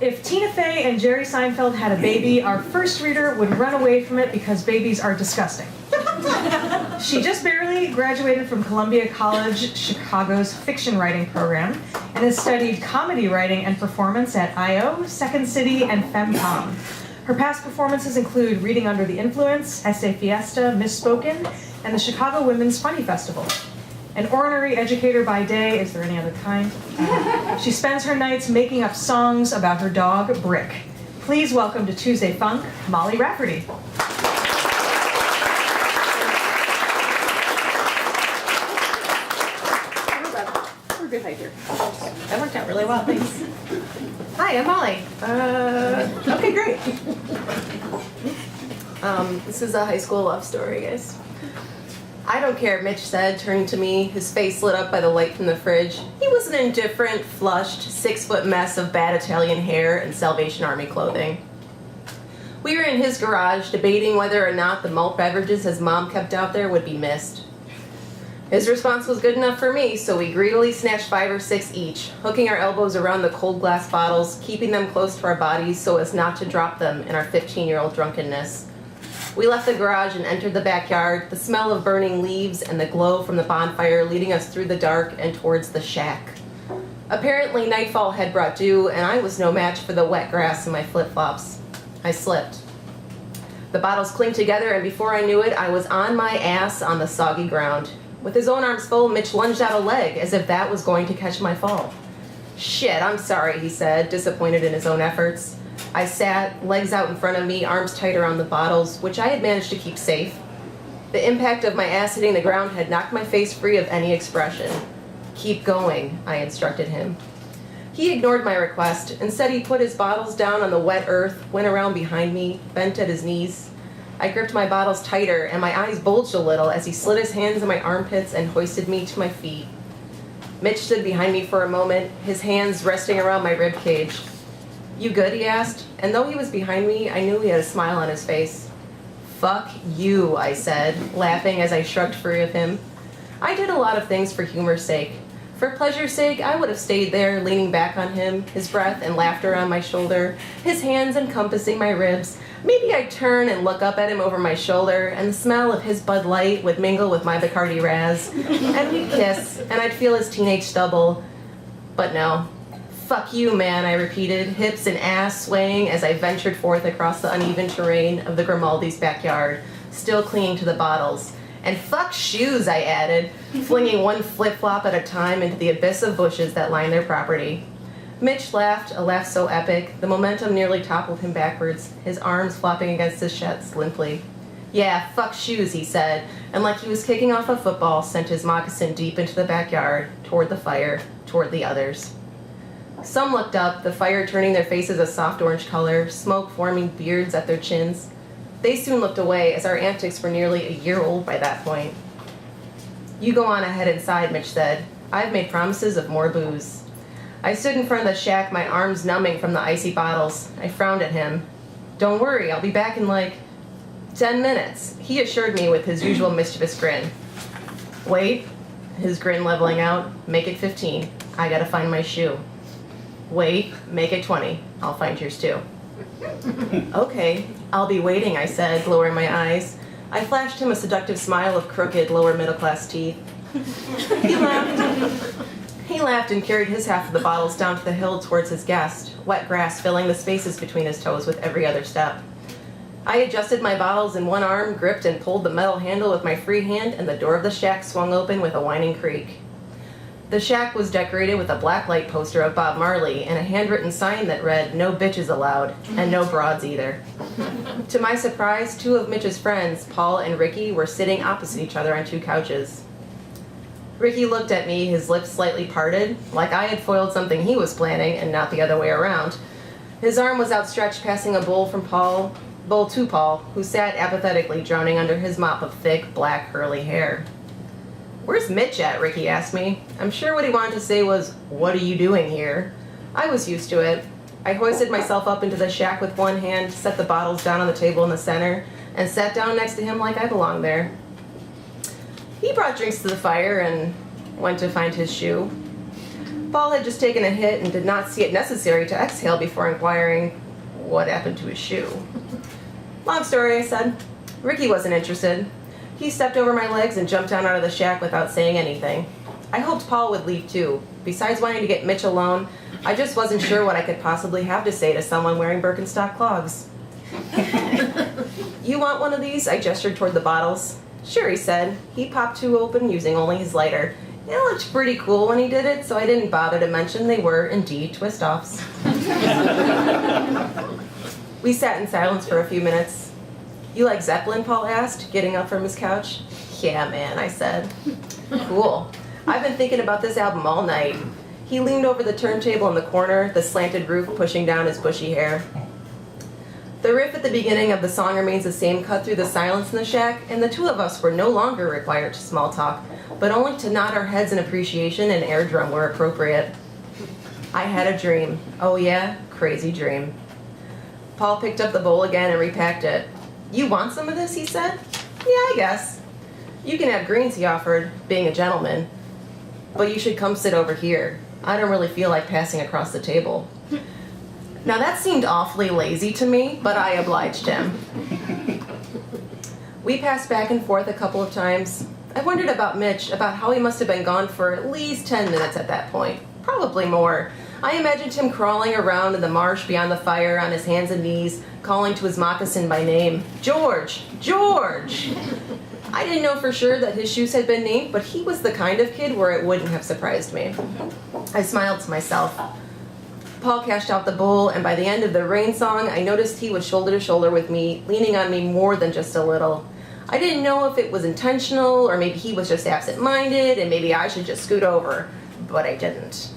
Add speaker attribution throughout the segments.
Speaker 1: If Tina Fey and Jerry Seinfeld had a baby, our first reader would run away from it because babies are disgusting. She just barely graduated from Columbia College Chicago's fiction writing program and has studied comedy writing and performance at I.O., Second City, and FemCom. Her past performances include Reading Under the Influence, Essay Fiesta, Misspoken, and the Chicago Women's Funny Festival. An ornery educator by day, is there any other kind? She spends her nights making up songs about her dog, Brick. Please welcome to Tuesday Funk, Molly Rafferty.
Speaker 2: We're good height here.
Speaker 1: That worked out really well, thanks. Hi, I'm Molly. Okay, great.
Speaker 2: This is a high school love story, guys. I don't care, Mitch said, turning to me, his face lit up by the light from the fridge. He was an indifferent, flushed, 6-foot mess of bad Italian hair and Salvation Army clothing. We were in his garage, debating whether or not the malt beverages his mom kept out there would be missed. His response was good enough for me, so we greedily snatched 5 or 6 each, hooking our elbows around the cold glass bottles, keeping them close to our bodies so as not to drop them in our 15-year-old drunkenness. We left the garage and entered the backyard, the smell of burning leaves and the glow from the bonfire leading us through the dark and towards the shack. Apparently, nightfall had brought dew, and I was no match for the wet grass in my flip-flops. I slipped. The bottles clinked together, and before I knew it, I was on my ass on the soggy ground. With his own arms full, Mitch lunged out a leg, as if that was going to catch my fall. "Shit, I'm sorry," he said, disappointed in his own efforts. I sat, legs out in front of me, arms tight around the bottles, which I had managed to keep safe. The impact of my ass hitting the ground had knocked my face free of any expression. "Keep going," I instructed him. He ignored my request. Instead, he put his bottles down on the wet earth, went around behind me, bent at his knees. I gripped my bottles tighter, and my eyes bulged a little as he slid his hands in my armpits and hoisted me to my feet. Mitch stood behind me for a moment, his hands resting around my rib cage. "You good?" he asked, and though he was behind me, I knew he had a smile on his face. "Fuck you," I said, laughing as I shrugged free of him. I did a lot of things for humor's sake. For pleasure's sake, I would have stayed there, leaning back on him, his breath and laughter on my shoulder, his hands encompassing my ribs. Maybe I'd turn and look up at him over my shoulder, and the smell of his Bud Light would mingle with my Bacardi Raz, and we'd kiss, and I'd feel his teenage stubble. But no. "Fuck you, man," I repeated, hips and ass swaying as I ventured forth across the uneven terrain of the Grimaldi's backyard, still clinging to the bottles. "And fuck shoes," I added, flinging one flip-flop at a time into the abyss of bushes that lined their property. Mitch laughed, a laugh so epic, the momentum nearly toppled him backwards, his arms flopping against his chest limply. "Yeah, fuck shoes," he said, and like he was kicking off a football, sent his moccasin deep into the backyard, toward the fire, toward the others. Some looked up, the fire turning their faces a soft orange color, smoke forming beards at their chins. They soon looked away, as our antics were nearly a year old by that point. "You go on ahead inside," Mitch said. "I've made promises of more booze." I stood in front of the shack, my arms numbing from the icy bottles. I frowned at him. "Don't worry, I'll be back in 10 minutes, he assured me with his usual mischievous grin. "Wait," his grin leveling out, "make it 15. I gotta find my shoe." "Wait, make it 20. I'll find yours too." "Okay, I'll be waiting," I said, lowering my eyes. I flashed him a seductive smile of crooked, lower middle-class teeth. He laughed. He laughed and carried his half of the bottles down to the hill towards his guest, wet grass filling the spaces between his toes with every other step. I adjusted my bottles in one arm, gripped and pulled the metal handle with my free hand, and the door of the shack swung open with a whining creak. The shack was decorated with a blacklight poster of Bob Marley and a handwritten sign that read, "No bitches allowed," and no broads either. To my surprise, 2 of Mitch's friends, Paul and Ricky, were sitting opposite each other on 2 couches. Ricky looked at me, his lips slightly parted, like I had foiled something he was planning and not the other way around. His arm was outstretched, passing a bowl to Paul, who sat apathetically drowning under his mop of thick, black, curly hair. "Where's Mitch at?" Ricky asked me. I'm sure what he wanted to say was, "What are you doing here?" I was used to it. I hoisted myself up into the shack with one hand, set the bottles down on the table in the center, and sat down next to him like I belonged there. He brought drinks to the fire and went to find his shoe. Paul had just taken a hit and did not see it necessary to exhale before inquiring what happened to his shoe. Long story, I said. Ricky wasn't interested. He stepped over my legs and jumped down out of the shack without saying anything. I hoped Paul would leave too. Besides wanting to get Mitch alone, I just wasn't sure what I could possibly have to say to someone wearing Birkenstock clogs. You want one of these? I gestured toward the bottles. Sure, he said. He popped two open using only his lighter. It looked pretty cool when he did it, so I didn't bother to mention they were indeed twist-offs. We sat in silence for a few minutes. You like Zeppelin? Paul asked, getting up from his couch. Yeah, man, I said. Cool. I've been thinking about this album all night. He leaned over the turntable in the corner, the slanted roof pushing down his bushy hair. The riff at the beginning of the song remains the same, cut through the silence in the shack, and the two of us were no longer required to small talk, but only to nod our heads in appreciation and air drum where appropriate. I had a dream. Oh yeah, crazy dream. Paul picked up the bowl again and repacked it. You want some of this, he said. Yeah, I guess. You can have greens, he offered, being a gentleman. But you should come sit over here. I don't really feel like passing across the table. Now that seemed awfully lazy to me, but I obliged him. We passed back and forth a couple of times. I wondered about Mitch, about how he must have been gone for at least 10 minutes at that point. Probably more. I imagined him crawling around in the marsh beyond the fire on his hands and knees, calling to his moccasin by name. George! George! I didn't know for sure that his shoes had been named, but he was the kind of kid where it wouldn't have surprised me. I smiled to myself. Paul cashed out the bowl, and by the end of the rain song, I noticed he was shoulder to shoulder with me, leaning on me more than just a little. I didn't know if it was intentional, or maybe he was just absent-minded, and maybe I should just scoot over, but I didn't.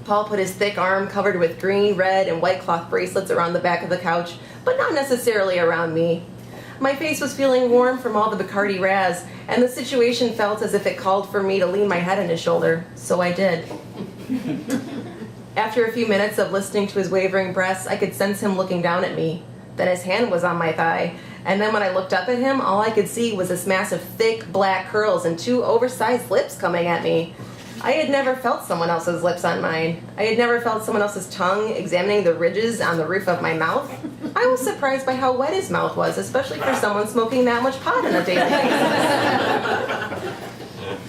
Speaker 2: Paul put his thick arm covered with green, red, and white cloth bracelets around the back of the couch, but not necessarily around me. My face was feeling warm from all the Bacardi Raz, and the situation felt as if it called for me to lean my head on his shoulder, so I did. After a few minutes of listening to his wavering breaths, I could sense him looking down at me. Then his hand was on my thigh, and then when I looked up at him, all I could see was this mass of thick, black curls and two oversized lips coming at me. I had never felt someone else's lips on mine. I had never felt someone else's tongue examining the ridges on the roof of my mouth. I was surprised by how wet his mouth was, especially for someone smoking that much pot on a daily basis.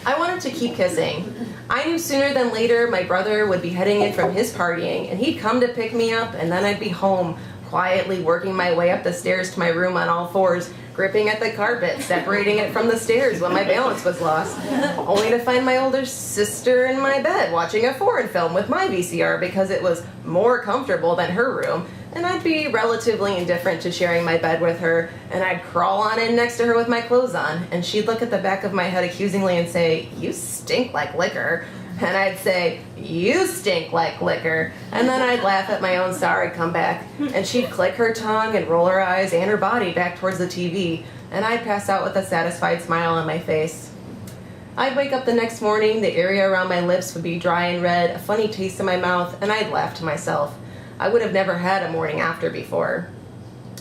Speaker 2: I wanted to keep kissing. I knew sooner than later my brother would be heading in from his partying, and he'd come to pick me up, and then I'd be home, quietly working my way up the stairs to my room on all fours, gripping at the carpet, separating it from the stairs when my balance was lost, only to find my older sister in my bed watching a foreign film with my VCR because it was more comfortable than her room, and I'd be relatively indifferent to sharing my bed with her, and I'd crawl on in next to her with my clothes on, and she'd look at the back of my head accusingly and say, "You stink like liquor." And I'd say, "You stink like liquor." And then I'd laugh at my own sorry comeback. And she'd click her tongue and roll her eyes and her body back towards the TV. And I'd pass out with a satisfied smile on my face. I'd wake up the next morning, the area around my lips would be dry and red, a funny taste in my mouth, and I'd laugh to myself. I would have never had a morning after before.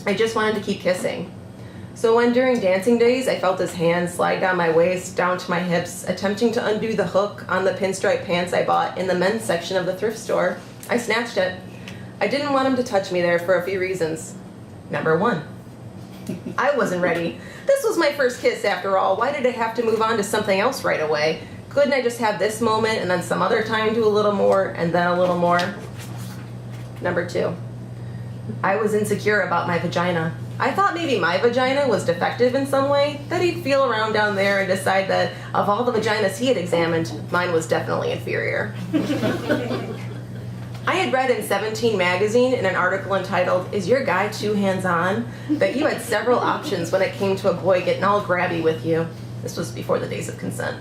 Speaker 2: I just wanted to keep kissing. So when during dancing days I felt his hand slide down my waist, down to my hips, attempting to undo the hook on the pinstripe pants I bought in the men's section of the thrift store, I snatched it. I didn't want him to touch me there for a few reasons. Number one, I wasn't ready. This was my first kiss after all. Why did I have to move on to something else right away? Couldn't I just have this moment and then some other time do a little more and then a little more? Number two, I was insecure about my vagina. I thought maybe my vagina was defective in some way, that he'd feel around down there and decide that of all the vaginas he had examined, mine was definitely inferior. I had read in 17 magazine in an article entitled, "Is Your Guy Too Hands-On?" that you had several options when it came to a boy getting all grabby with you. This was before the days of consent.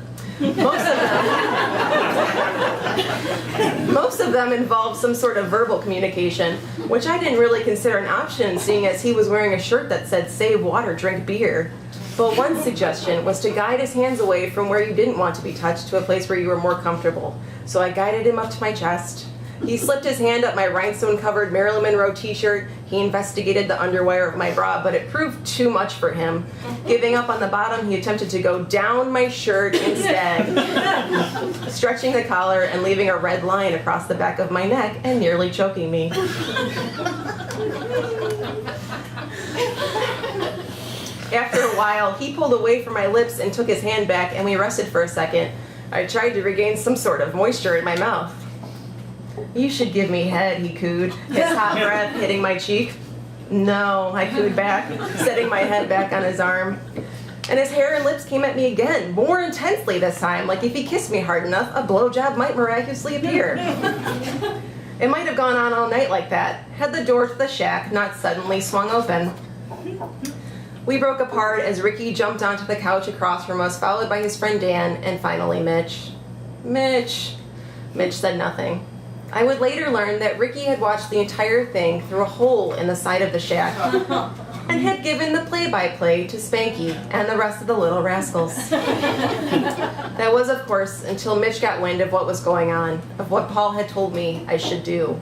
Speaker 2: Most of them involved some sort of verbal communication, which I didn't really consider an option, seeing as he was wearing a shirt that said, "Save water, drink beer." But one suggestion was to guide his hands away from where you didn't want to be touched to a place where you were more comfortable. So I guided him up to my chest. He slipped his hand up my rhinestone-covered Marilyn Monroe t-shirt. He investigated the underwire of my bra, but it proved too much for him. Giving up on the bottom, he attempted to go down my shirt instead, stretching the collar and leaving a red line across the back of my neck and nearly choking me. After a while, he pulled away from my lips and took his hand back, and we rested for a second. I tried to regain some sort of moisture in my mouth. "You should give me head," he cooed, his hot breath hitting my cheek. "No," I cooed back, setting my head back on his arm. And his hair and lips came at me again, more intensely this time, like if he kissed me hard enough, a blowjob might miraculously appear. It might have gone on all night like that, had the door to the shack not suddenly swung open. We broke apart as Ricky jumped onto the couch across from us, followed by his friend Dan, and finally Mitch. Mitch said nothing. I would later learn that Ricky had watched the entire thing through a hole in the side of the shack and had given the play-by-play to Spanky and the rest of the little rascals. That was, of course, until Mitch got wind of what was going on, of what Paul had told me I should do.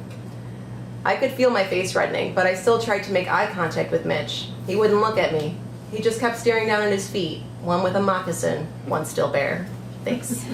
Speaker 2: I could feel my face reddening, but I still tried to make eye contact with Mitch. He wouldn't look at me. He just kept staring down at his feet, one with a moccasin, one still bare. Thanks.